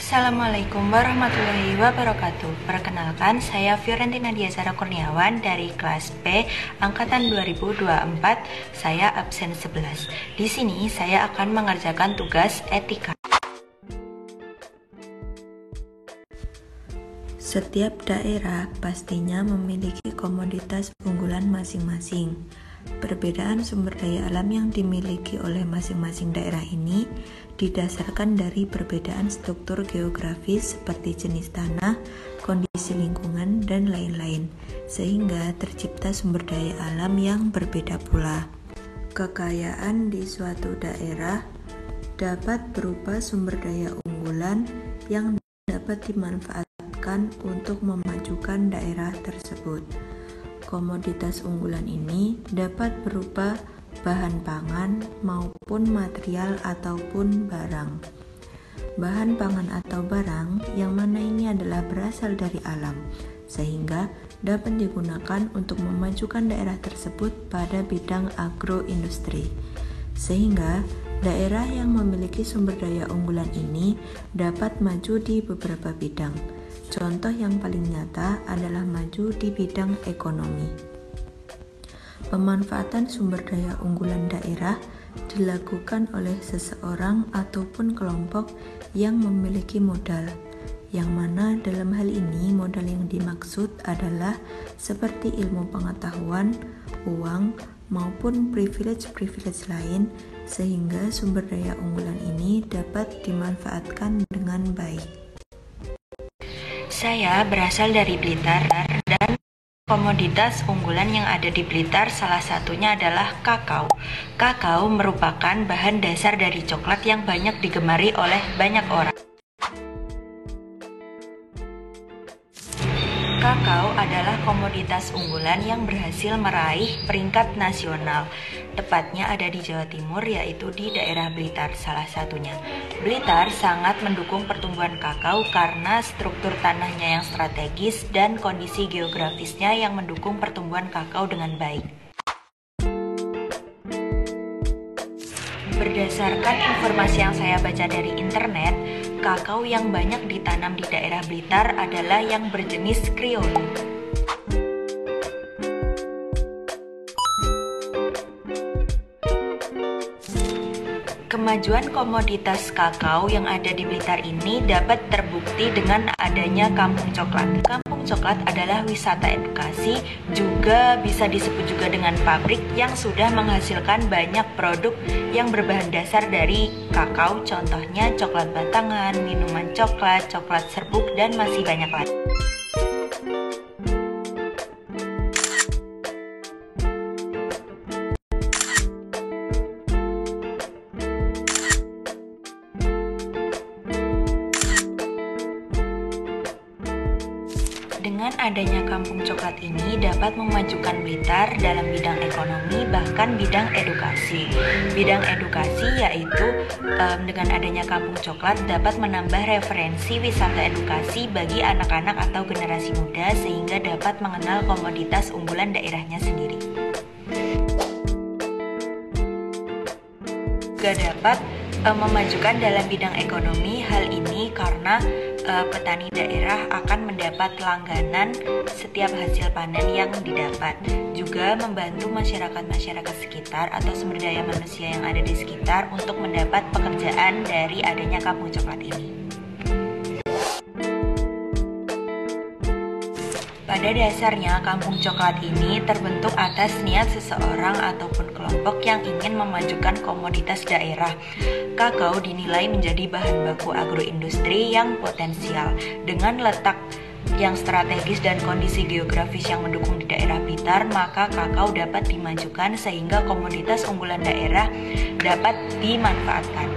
Assalamualaikum warahmatullahi wabarakatuh. Perkenalkan, saya Fiorentina Diazara Kurniawan dari kelas B angkatan 2024. Saya absen 11. Di sini saya akan mengerjakan tugas etika. Setiap daerah pastinya memiliki komoditas unggulan masing-masing. Perbedaan sumber daya alam yang dimiliki oleh masing-masing daerah ini didasarkan dari perbedaan struktur geografis seperti jenis tanah, kondisi lingkungan, dan lain-lain, sehingga tercipta sumber daya alam yang berbeda pula. Kekayaan di suatu daerah dapat berupa sumber daya unggulan yang dapat dimanfaatkan untuk memajukan daerah tersebut. Komoditas unggulan ini dapat berupa bahan pangan maupun material ataupun barang. Bahan pangan atau barang yang mana ini adalah berasal dari alam, sehingga dapat digunakan untuk memajukan daerah tersebut pada bidang agroindustri. Sehingga daerah yang memiliki sumber daya unggulan ini dapat maju di beberapa bidang. Contoh yang paling nyata adalah maju di bidang ekonomi. Pemanfaatan sumber daya unggulan daerah dilakukan oleh seseorang ataupun kelompok yang memiliki modal, yang mana dalam hal ini modal yang dimaksud adalah seperti ilmu pengetahuan, uang, maupun privilege-privilege lain, sehingga sumber daya unggulan ini dapat dimanfaatkan dengan baik. Saya berasal dari Blitar dan komoditas unggulan yang ada di Blitar salah satunya adalah kakao. Kakao merupakan bahan dasar dari coklat yang banyak digemari oleh banyak orang. Kakao adalah komoditas unggulan yang berhasil meraih peringkat nasional. Tepatnya ada di Jawa Timur, yaitu di daerah Blitar salah satunya. Blitar sangat mendukung pertumbuhan kakao karena struktur tanahnya yang strategis dan kondisi geografisnya yang mendukung pertumbuhan kakao dengan baik. Berdasarkan informasi yang saya baca dari internet, kakao yang banyak ditanam di daerah Blitar adalah yang berjenis Criollo. Kemajuan komoditas kakao yang ada di Blitar ini dapat terbukti dengan adanya Kampung Coklat. Kampung Coklat adalah wisata edukasi, juga bisa disebut juga dengan pabrik yang sudah menghasilkan banyak produk yang berbahan dasar dari kakao, contohnya coklat batangan, minuman coklat, coklat serbuk, dan masih banyak lagi. Dengan adanya Kampung Coklat ini dapat memajukan Blitar dalam bidang ekonomi, bahkan bidang edukasi. Bidang edukasi yaitu dengan adanya Kampung Coklat dapat menambah referensi wisata edukasi bagi anak-anak atau generasi muda, sehingga dapat mengenal komoditas unggulan daerahnya sendiri. Juga dapat memajukan dalam bidang ekonomi. Hal ini karena petani daerah akan mendapat langganan setiap hasil panen yang didapat. Juga membantu masyarakat sekitar atau sumber daya manusia yang ada di sekitar untuk mendapat pekerjaan dari adanya Kampung Coklat ini. Pada dasarnya, Kampung Coklat ini terbentuk atas niat seseorang ataupun kelompok yang ingin memajukan komoditas daerah. Kakao dinilai menjadi bahan baku agroindustri yang potensial. Dengan letak yang strategis dan kondisi geografis yang mendukung di daerah Blitar, maka kakao dapat dimajukan sehingga komoditas unggulan daerah dapat dimanfaatkan.